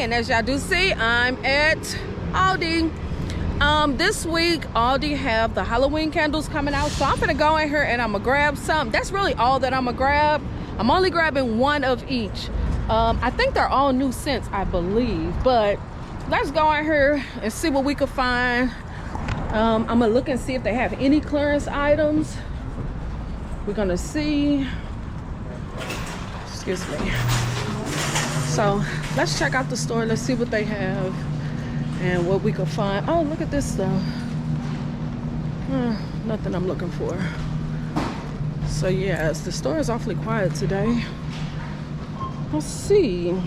and as y'all do see, I'm at Aldi. This week Aldi have the Halloween candles coming out, so I'm gonna go in here and I'm gonna grab some. That's really all that I'm gonna grab. I'm only grabbing one of each. I think they're all new scents, I believe, but let's go in here and see what we can find. I'm gonna look and see if they have any clearance items. We're gonna see. Excuse me. So let's check out the store. Let's see what they have and what we can find. Oh, look at this stuff. Nothing I'm looking for. So yes, the store is awfully quiet today. Let's see. I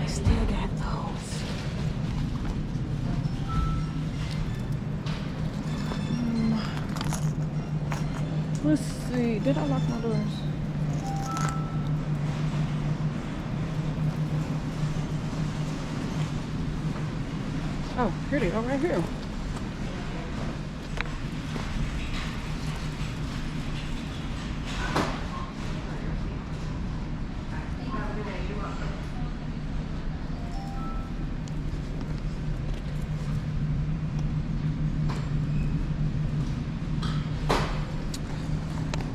still got those. Let's see. Did I lock my doors? Oh, here they are right here.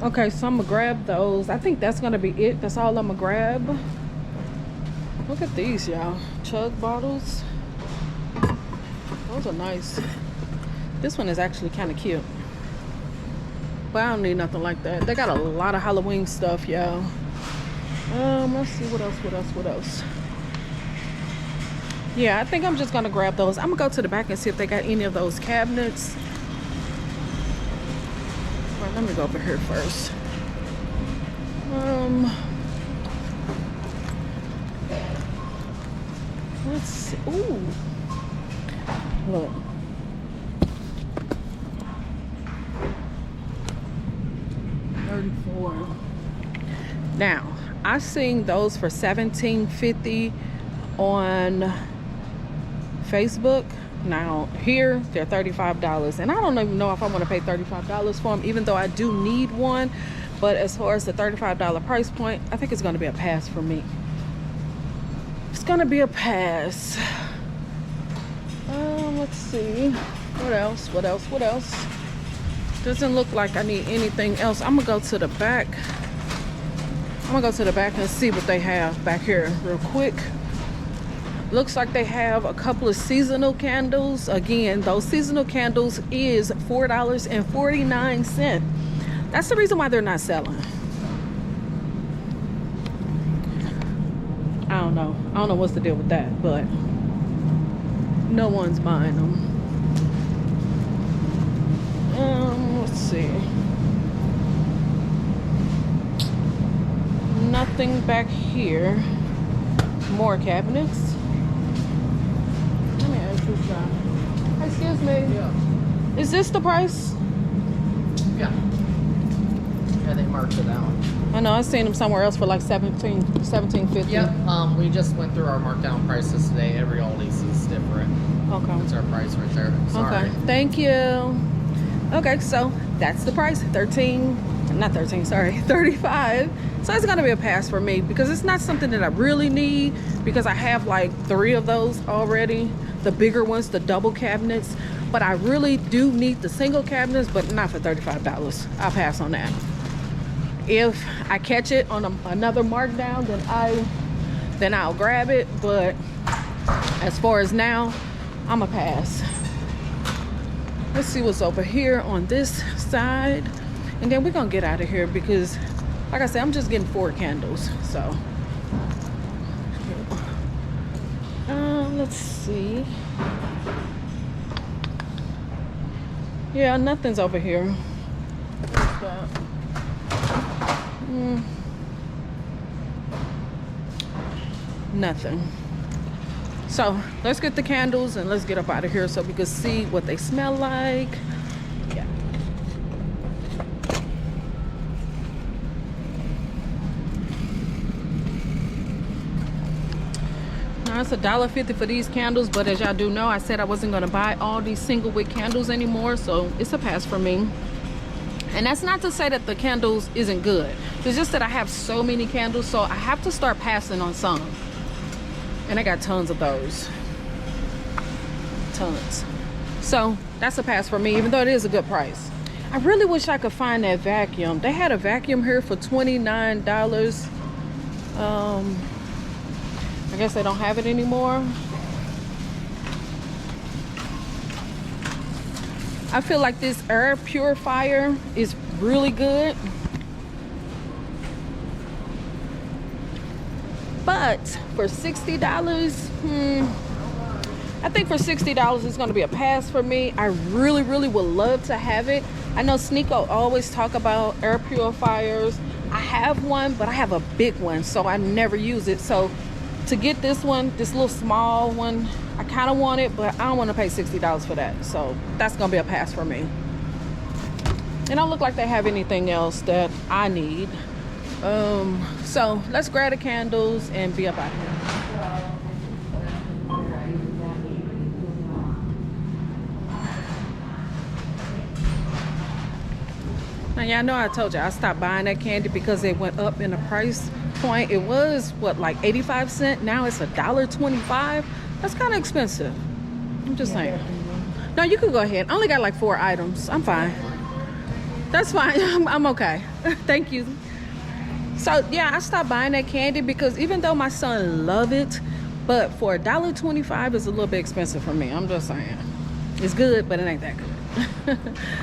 Okay, so I'm gonna grab those. I think that's gonna be it. That's all I'm gonna grab. Look at these, y'all. Chug bottles. Those are nice. This one is actually kind of cute, but I don't need nothing like that. They got a lot of Halloween stuff, y'all. Let's see what else. Yeah, I think I'm just gonna grab those. I'm gonna go to the back and see if they got any of those cabinets. Well, let me go over here first. Let's see. Ooh. Look. $34. Now, I seen those for $17.50 on Facebook. Now here they're $35, and I don't even know if I want to pay $35 for them, even though I do need one. But as far as the $35 price point, I think it's going to be a pass for me. It's going to be a pass. Let's see. What else? Doesn't look like I need anything else. I'm gonna go to the back. And see what they have back here real quick. Looks like they have a couple of seasonal candles. Again, those seasonal candles is $4.49. That's the reason why they're not selling. I don't know what's the deal with that, but no one's buying them. Let's see. Nothing back here. More cabinets. Let me ask you something. Excuse me. Yeah. Is this the price? Yeah. Yeah, they marked it out. I know I seen them somewhere else for like $17.50. Yep. We just went through our markdown prices today. Every Aldi's is different. Okay. That's our price right there. Sorry. Okay. Thank you. Okay, so that's the price. $35. So it's gonna be a pass for me because it's not something that I really need, because I have like 3 of those already, the bigger ones, the double cabinets. But I really do need the single cabinets, but not for $35. I'll pass on that. If I catch it on another markdown, then I'll grab it. But as far as now, I'm a pass. Let's see what's over here on this side, and then we're gonna get out of here because, like I said, I'm just getting 4 candles. So let's see. Yeah, nothing's over here. What's that? Nothing. So let's get the candles and let's get up out of here so we can see what they smell like. Yeah. Now it's $1.50 for these candles, but as y'all do know, I said I wasn't gonna buy all these single wick candles anymore, so it's a pass for me. And that's not to say that the candles isn't good. It's just that I have so many candles, so I have to start passing on some. And I got tons of those. Tons. So that's a pass for me, even though it is a good price. I really wish I could find that vacuum. They had a vacuum here for $29. I guess they don't have it anymore. I feel like this air purifier is really good. But for $60, I think for $60 it's going to be a pass for me. I really would love to have it. I know Sneeko always talk about air purifiers. I have one, but I have a big one, so I never use it. So to get this one, this little small one, I kind of want it, but I don't want to pay $60 for that. So that's going to be a pass for me. It don't look like they have anything else that I need. So let's grab the candles and be up out here. Now y'all know I told you I stopped buying that candy because it went up in the price point. It was what, like 85 cents? Now it's $1.25. That's kind of expensive. I'm just saying. No, you can go ahead. I only got like 4 items. I'm fine. That's fine. I'm okay. Thank you. So yeah, I stopped buying that candy because even though my son love it, but for $1.25 is a little bit expensive for me. I'm just saying. It's good, but it ain't that good.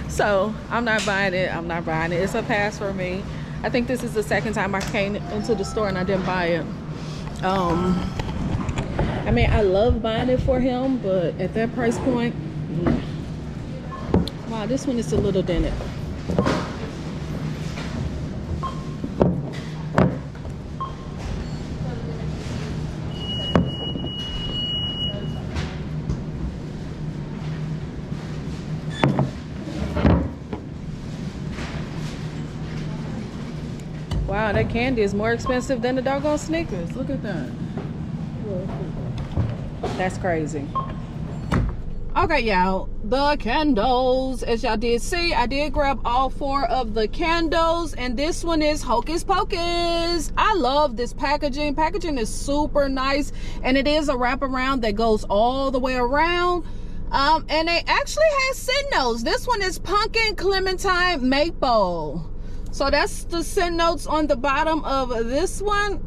So I'm not buying it. I'm not buying it. It's a pass for me. I think this is the second time I came into the store and I didn't buy it. I mean, I love buying it for him, but at that price point, yeah. Wow, this one is a little dented. Wow, that candy is more expensive than the doggone Snickers. Look at that. That's crazy. Okay, y'all, the candles. As y'all did see, I did grab all 4 of the candles, and this one is Hocus Pocus. I love this packaging. Packaging is super nice, and it is a wraparound that goes all the way around. And they actually have scent notes. This one is pumpkin, clementine, maple. So that's the scent notes on the bottom of this one.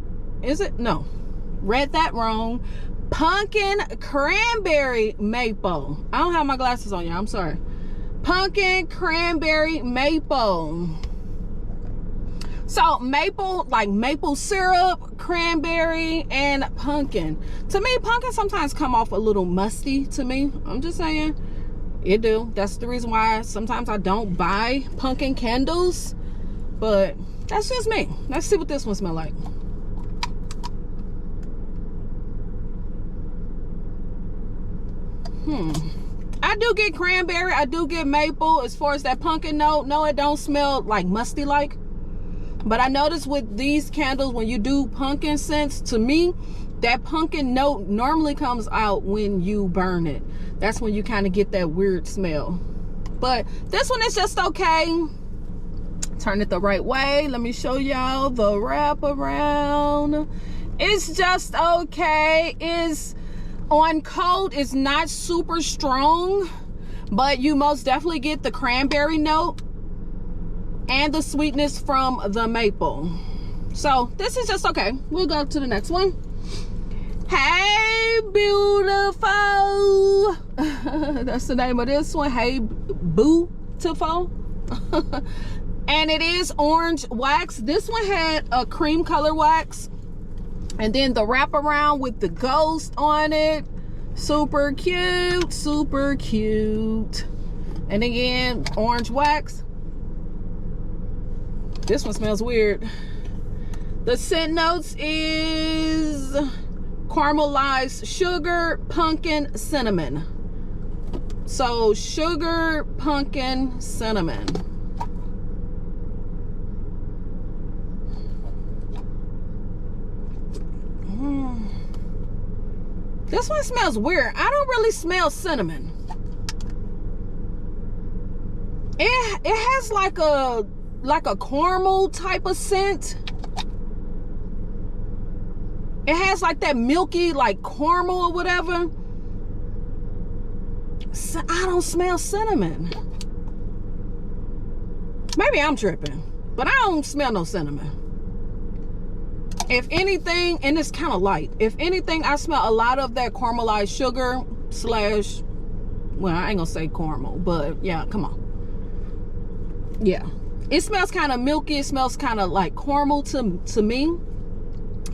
Is it? No. Read that wrong. Pumpkin, cranberry, maple. I don't have my glasses on, y'all. I'm sorry. Pumpkin, cranberry, maple. So maple, like maple syrup, cranberry, and pumpkin. To me, pumpkin sometimes come off a little musty to me. I'm just saying. It do. That's the reason why sometimes I don't buy pumpkin candles. But that's just me. Let's see what this one smells like. I do get cranberry. I do get maple. As far as that pumpkin note, no, it don't smell like musty like. But I notice with these candles, when you do pumpkin scents, to me, that pumpkin note normally comes out when you burn it. That's when you kind of get that weird smell. But this one is just okay. Turn it the right way. Let me show y'all the wrap around. It's just okay. It's on cold. It's not super strong, but you most definitely get the cranberry note and the sweetness from the maple. So this is just okay. We'll go to the next one. Hey beautiful. That's the name of this one. Hey beautiful. And it is orange wax. This one had a cream color wax, and then the wraparound with the ghost on it. Super cute, super cute. And again, orange wax. This one smells weird. The scent notes is caramelized sugar, pumpkin, cinnamon. So sugar, pumpkin, cinnamon. This one smells weird. I don't really smell cinnamon. It has like a caramel type of scent. It has like that milky, like caramel or whatever. So I don't smell cinnamon. Maybe I'm tripping, but I don't smell no cinnamon. If anything, and it's kind of light, if anything, I smell a lot of that caramelized sugar slash, well, I ain't gonna say caramel, but yeah, come on. Yeah, it smells kind of milky. It smells kind of like caramel to me.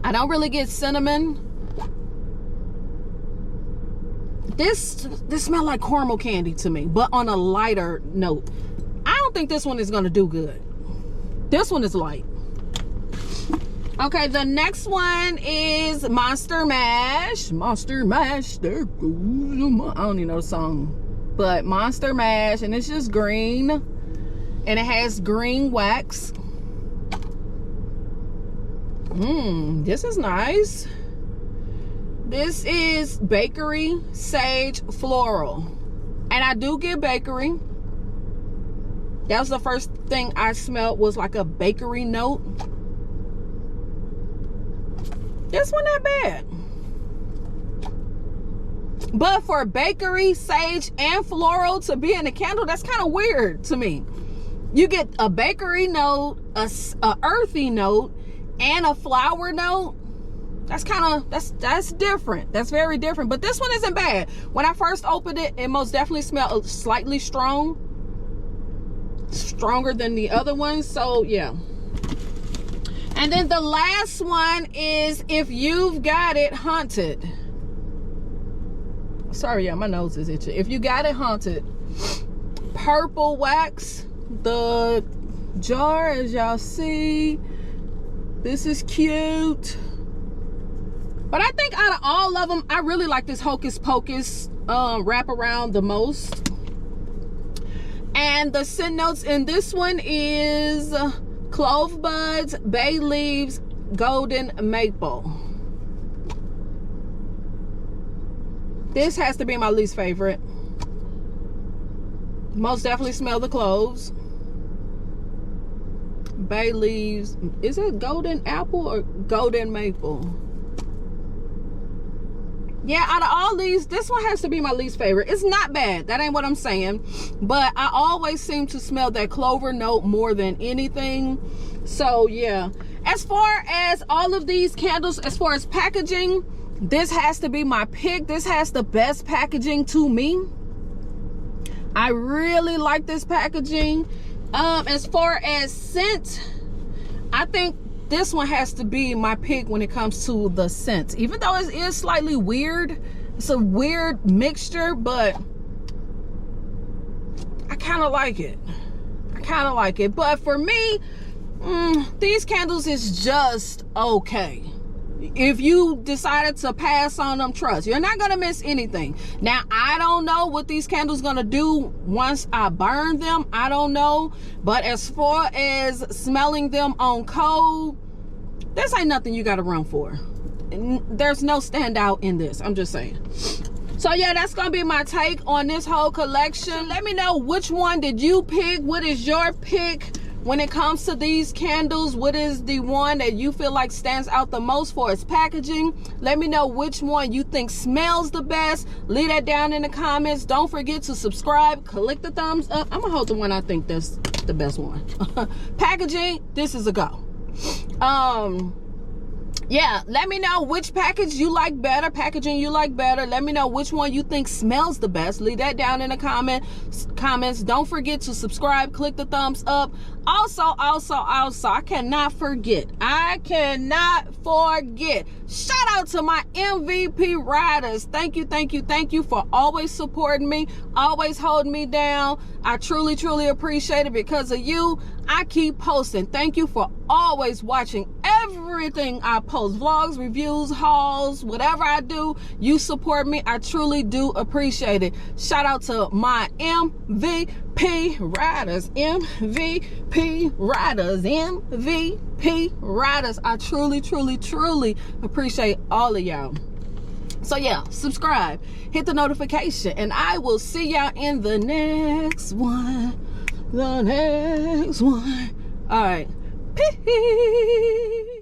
I don't really get cinnamon. This smells like caramel candy to me, but on a lighter note. I don't think this one is gonna do good. This one is light. Okay, the next one is Monster Mash. Monster Mash, there goes I don't even know the song, but Monster Mash, and it's just green, and it has green wax. This is nice. This is Bakery Sage Floral, and I do get bakery. That was the first thing I smelled, was like a bakery note. This one not bad. But for bakery, sage, and floral to be in a candle, that's kind of weird to me. You get a bakery note, a earthy note, and a flower note. That's kind of, that's different. That's very different. But this one isn't bad. When I first opened it, it most definitely smelled slightly stronger than the other ones. So yeah. And then the last one is If You've Got It Haunted. Sorry, yeah, my nose is itchy. If You Got It Haunted. Purple wax. The jar, as y'all see. This is cute. But I think out of all of them, I really like this Hocus Pocus wraparound the most. And the scent notes in this one is clove buds, bay leaves, golden maple. This has to be my least favorite. Most definitely smell the cloves. Bay leaves. Is it golden apple or golden maple? Yeah, out of all these, this one has to be my least favorite. It's not bad. That ain't what I'm saying. But I always seem to smell that clover note more than anything. So, yeah. As far as all of these candles, as far as packaging, this has to be my pick. This has the best packaging to me. I really like this packaging. As far as scent, I think this one has to be my pick when it comes to the scent. Even though it is slightly weird, it's a weird mixture, but I kind of like it. I kind of like it. But for me, these candles is just okay. If you decided to pass on them, trust, you're not gonna miss anything. Now, I don't know what these candles gonna do once I burn them. I don't know. But as far as smelling them on cold, this ain't nothing you gotta run for. There's no standout in this. I'm just saying. So yeah, that's gonna be my take on this whole collection. Let me know, which one did you pick? What is your pick when it comes to these candles? What is the one that you feel like stands out the most for its packaging? Let me know which one you think smells the best. Leave that down in the comments. Don't forget to subscribe, click the thumbs up. I'm gonna hold the one I think that's the best one. Packaging, this is a go. Yeah, let me know which packaging you like better. Let me know which one you think smells the best. Leave that down in the comments. Don't forget to subscribe, click the thumbs up. Also, I cannot forget. Shout out to my MVP riders. Thank you for always supporting me, always holding me down. I truly appreciate it. Because of you, I keep posting. Thank you for always watching everything I post. Vlogs, reviews, hauls, whatever I do, you support me. I truly do appreciate it. Shout out to my MVP riders. I truly appreciate all of y'all. So yeah, subscribe, hit the notification, and I will see y'all in the next one. All right, peace.